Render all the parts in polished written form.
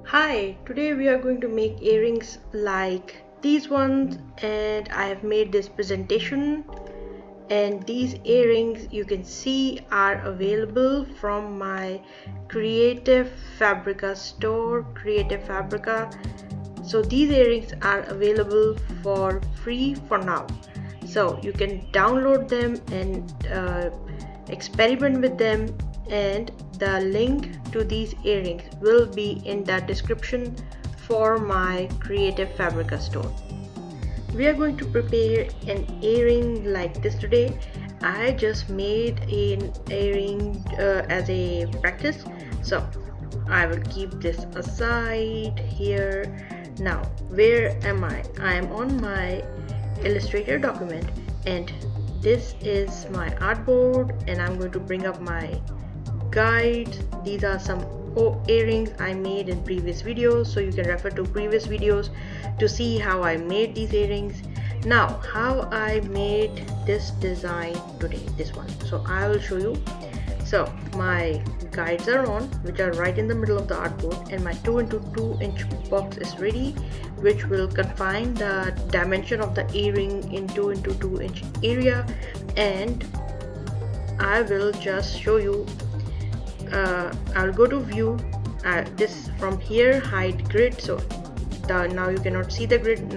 Hi, today we are going to make earrings like these ones, and I have made this presentation, and these earrings you can see are available from my Creative Fabrica store, Creative Fabrica. So these earrings are available for free for now, so you can download them and experiment with them, and the link to these earrings will be in the description for my Creative Fabrica store. We are going to prepare an earring like this today. I just made an earring as a practice, so I will keep this aside here. Now, where am I? I am on my Illustrator document, and this is my artboard, and I'm going to bring up my guides. These are some earrings I made in previous videos, so you can refer to previous videos to see how I made these earrings. Now, how I made this design today, this one, so I will show you. So my guides are on, which are right in the middle of the artboard, and my 2x2 inch box is ready, which will confine the dimension of the earring in 2x2 inch area. And I will just show you. I'll go to view, this from here, hide grid. So now you cannot see the grid.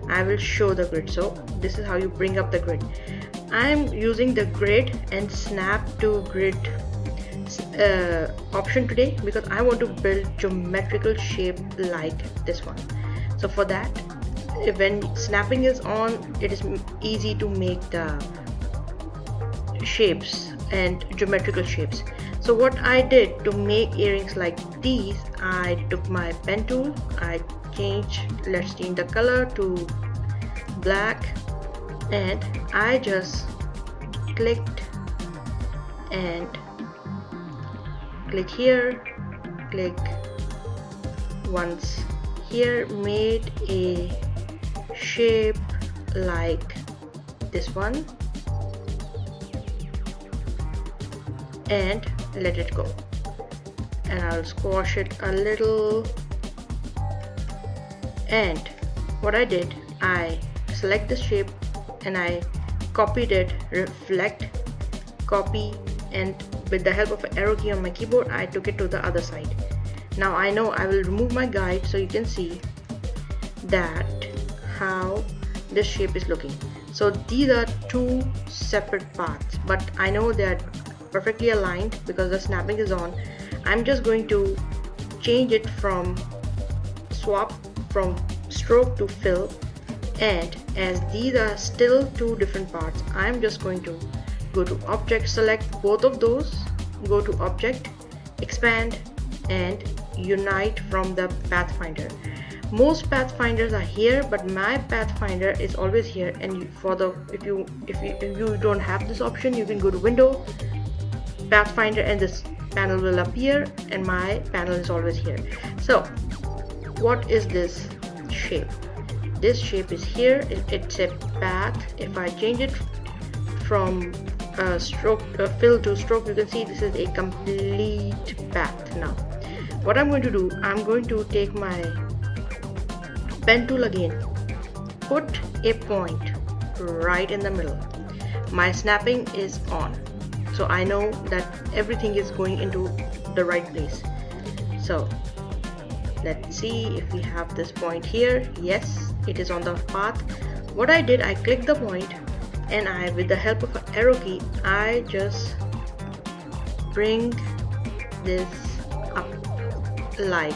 I will show the grid. So this is how you bring up the grid. I'm using the grid and snap to grid option today because I want to build geometrical shape like this one. So for that, when snapping is on, it is easy to make the shapes and geometrical shapes. So what I did to make earrings like these, I took my pen tool, I changed, let's change the color to black, and I just clicked and click here, click once here, made a shape like this one, and let it go, and I'll squash it a little. And what I did, I select the shape and I copied it, reflect, copy, and with the help of an arrow key on my keyboard, I took it to the other side. Now I know I will remove my guide so you can see that how this shape is looking. So these are two separate paths, but I know they are perfectly aligned because the snapping is on. I'm just going to change it from swap from stroke to fill, and as these are still two different parts, I'm just going to go to object, select both of those, go to object, expand, and unite from the pathfinder. Most pathfinders are here, but my pathfinder is always here. And if you don't have this option, you can go to window, pathfinder, and this panel will appear, and my panel is always here. So what is this shape? This shape is here. It's a path. If I change it from fill to stroke, you can see this is a complete path. Now what I'm going to do, I'm going to take my pen tool again, put a point right in the middle. My snapping is on, so I know that everything is going into the right place. So let's see if we have this point here. Yes, it is on the path. What I did, I clicked the point, and I, with the help of an arrow key, I just bring this up like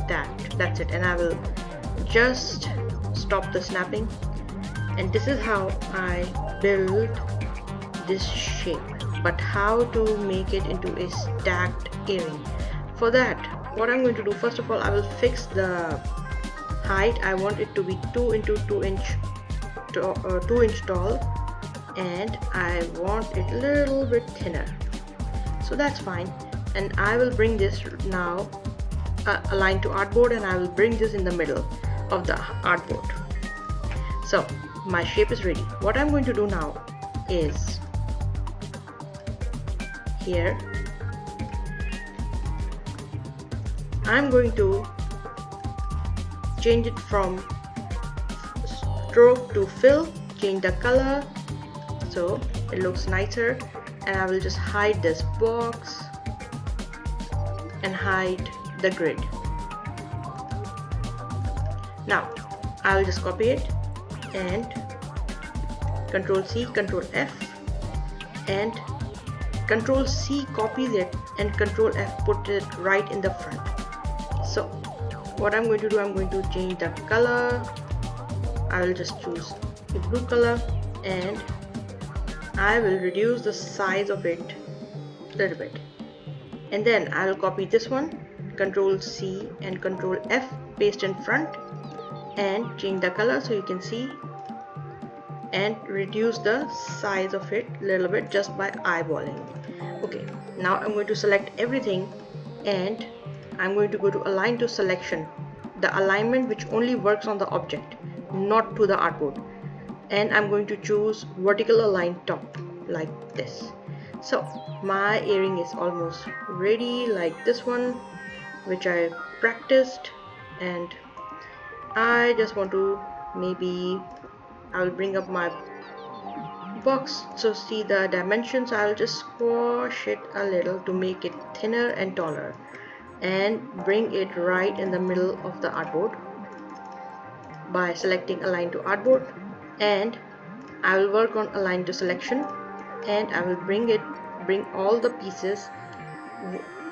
that. That's it, and I will just stop the snapping, and this is how I build this shape. But how to make it into a stacked earring? For that, what I'm going to do, first of all, I will fix the height. I want it to be 2x2 inch, 2 inch tall, and I want it a little bit thinner. So that's fine, and I will bring this now aligned to artboard, and I will bring this in the middle of the artboard. So my shape is ready. What I'm going to do now is here I'm going to change it from stroke to fill, change the color so it looks nicer, and I will just hide this box and hide the grid. Now I'll just copy it and Control C, Control F, and Control C copies it and Control F put it right in the front. So what I'm going to do, I'm going to change the color. I will just choose the blue color and I will reduce the size of it a little bit, and then I will copy this one, Control C and Control F, paste in front and change the color so you can see, and reduce the size of it a little bit just by eyeballing. Okay, now I'm going to select everything and I'm going to go to align to selection, the alignment which only works on the object, not to the artboard, and I'm going to choose vertical align top like this. So my earring is almost ready, like this one which I practiced, and I just want to, maybe I will bring up my box so see the dimensions. I'll just squash it a little to make it thinner and taller and bring it right in the middle of the artboard by selecting align to artboard, and I will work on align to selection, and I will bring all the pieces,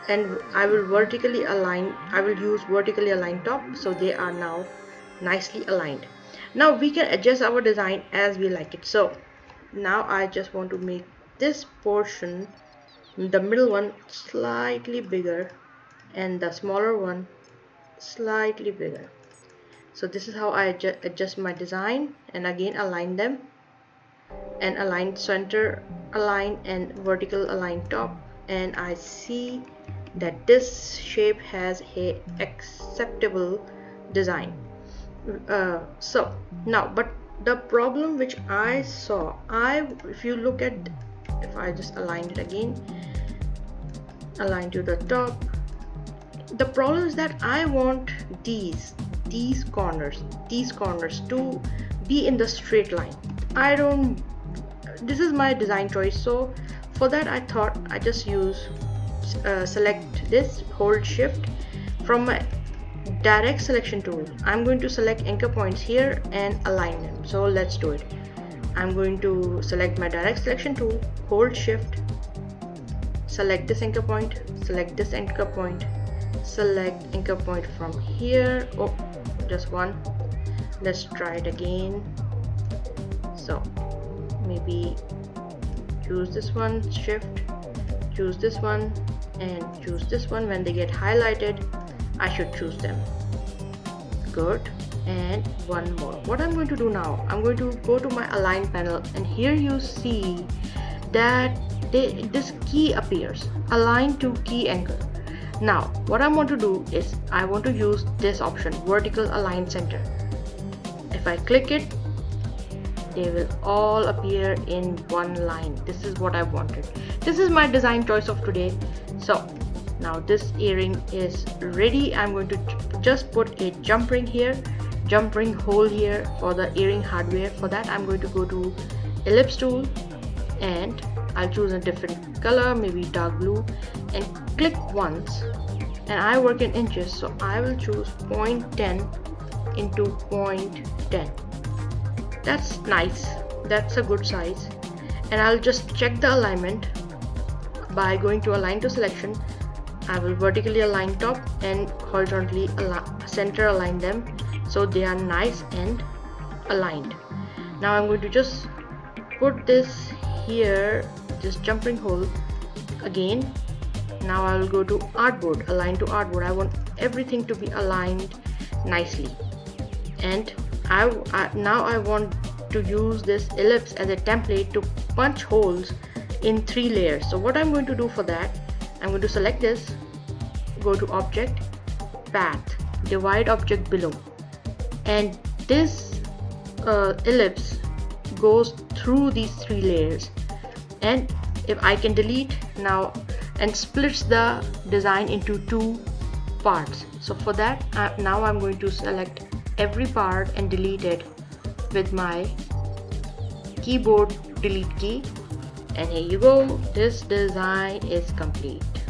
and I will vertically align. I will use vertically aligned top so they are now nicely aligned. Now we can adjust our design as we like it. So now I just want to make this portion, the middle one, slightly bigger and the smaller one slightly bigger. So this is how I adjust my design, and again align them and align center align and vertical align top, and I see that this shape has a acceptable design. So now, but the problem which I saw, if you look at, if I just aligned it again, align to the top, the problem is that I want these corners to be in the straight line. This is my design choice, so for that I thought I just use select this, hold shift from my direct selection tool. I'm going to select anchor points here and align them. So let's do it. I'm going to select my direct selection tool, hold shift, select this anchor point, select this anchor point, select anchor point from here. Oh, just one. Let's try it again. So maybe choose this one, shift, choose this one and choose this one. When they get highlighted, I should choose them. Good. And one more. What I'm going to do now, I'm going to go to my align panel, and here you see that this key appears, align to key anchor. Now what I want to do is I want to use this option, vertical align center. If I click it, they will all appear in one line. This is what I wanted. This is my design choice of today. So now this earring is ready. I'm going to just put a jump ring here, jump ring hole here for the earring hardware. For that I'm going to go to ellipse tool and I'll choose a different color, maybe dark blue, and click once, and I work in inches, so I will choose 0.10 into 0.10. That's nice, that's a good size. And I'll just check the alignment by going to align to selection. I will vertically align top and horizontally center align them so they are nice and aligned. Now I'm going to just put this here, this jump ring hole again. Now I will go to artboard, align to artboard. I want everything to be aligned nicely, and now I want to use this ellipse as a template to punch holes in 3 layers. So what I'm going to do for that, I'm going to select this, go to object, path, divide object below, and this ellipse goes through these 3 layers, and if I can delete now, and splits the design into 2 parts. So for that, now I'm going to select every part and delete it with my keyboard delete key, and here you go, this design is complete.